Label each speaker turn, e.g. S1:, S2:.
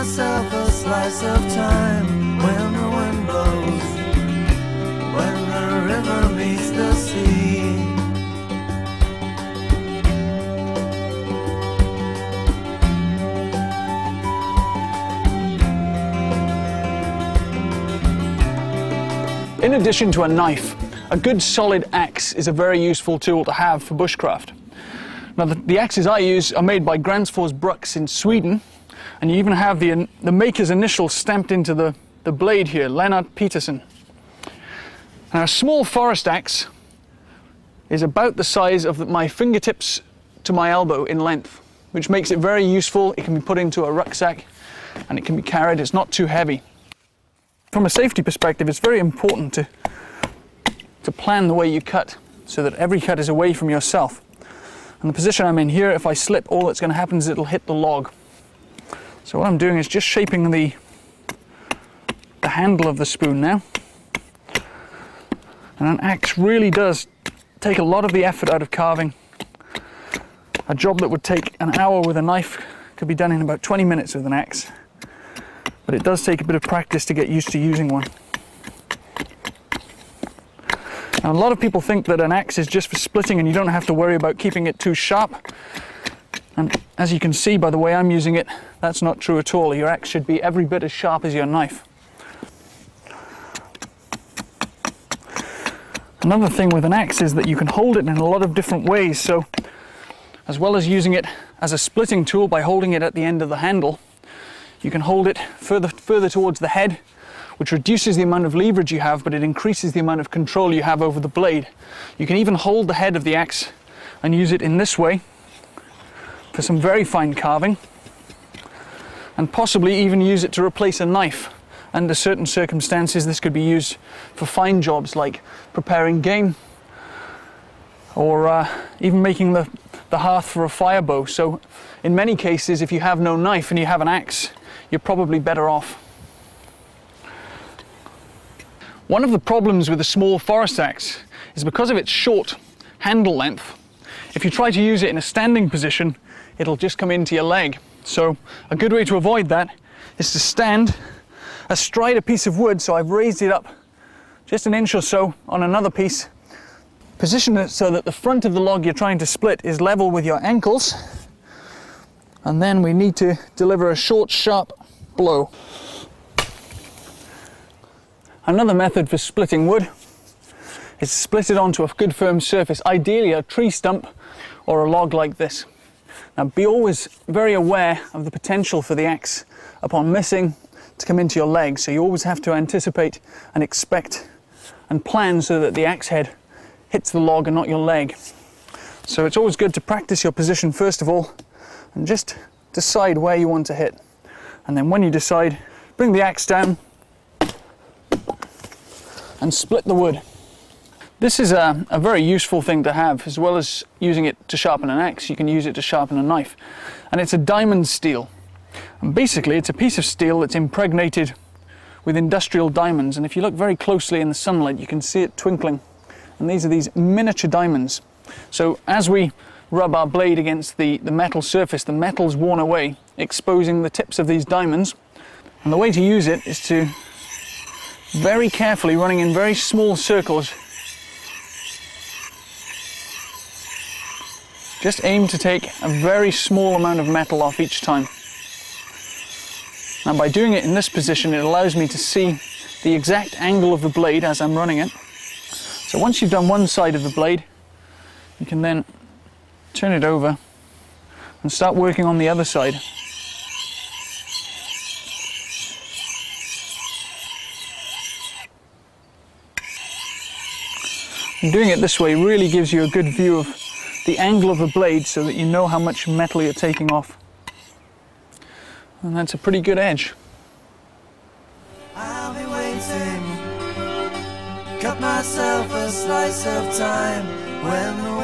S1: myself a slice of time when the wind blows, when the river meets the sea.
S2: In addition to a knife, a good solid axe is a very useful tool to have for bushcraft. Now the axes I use are made by Gränsfors Bruks in Sweden, and you even have the maker's initials stamped into the blade here, Lennart Peterson. Now a small forest axe is about the size of my fingertips to my elbow in length, which makes it very useful. It can be put into a rucksack and it can be carried. It's not too heavy. From a safety perspective, it's very important to plan the way you cut so that every cut is away from yourself. And the position I'm in here, if I slip, all that's going to happen is it'll hit the log. So what I'm doing is just shaping the handle of the spoon now. And an axe really does take a lot of the effort out of carving. A job that would take an hour with a knife could be done in about 20 minutes with an axe. But it does take a bit of practice to get used to using one. Now, a lot of people think that an axe is just for splitting and you don't have to worry about keeping it too sharp. And as you can see by the way I'm using it, that's not true at all. Your axe should be every bit as sharp as your knife. Another thing with an axe is that you can hold it in a lot of different ways. So as well as using it as a splitting tool by holding it at the end of the handle, you can hold it further towards the head, which reduces the amount of leverage you have, but it increases the amount of control you have over the blade. You can even hold the head of the axe and use it in this way for some very fine carving, and possibly even use it to replace a knife. Under certain circumstances, this could be used for fine jobs like preparing game, or even making the hearth for a fire bow. So in many cases, if you have no knife and you have an axe, you're probably better off. One of the problems with a small forest axe is because of its short handle length. If you try to use it in a standing position, it'll just come into your leg. So a good way to avoid that is to stand astride a piece of wood. So I've raised it up just an inch or so on another piece. Position it so that the front of the log you're trying to split is level with your ankles. And then we need to deliver a short, sharp blow. Another method for splitting wood is to split it onto a good firm surface, ideally a tree stump or a log like this. Now be always very aware of the potential for the axe upon missing to come into your leg, so you always have to anticipate and expect and plan so that the axe head hits the log and not your leg. So it's always good to practice your position first of all and just decide where you want to hit. And then when you decide, bring the axe down and split the wood. This is a very useful thing to have. As well as using it to sharpen an axe, you can use it to sharpen a knife. And it's a diamond steel. And basically it's a piece of steel that's impregnated with industrial diamonds, and if you look very closely in the sunlight you can see it twinkling. And these are these miniature diamonds. So as we rub our blade against the metal surface, the metal's worn away, exposing the tips of these diamonds. And the way to use it is to very carefully, running in very small circles, just aim to take a very small amount of metal off each time. Now by doing it in this position, it allows me to see the exact angle of the blade as I'm running it. So once you've done one side of the blade, you can then turn it over and start working on the other side. And doing it this way really gives you a good view of the angle of the blade so that you know how much metal you're taking off. And that's a pretty good edge.
S1: I'll be waiting, cut myself a slice of time when the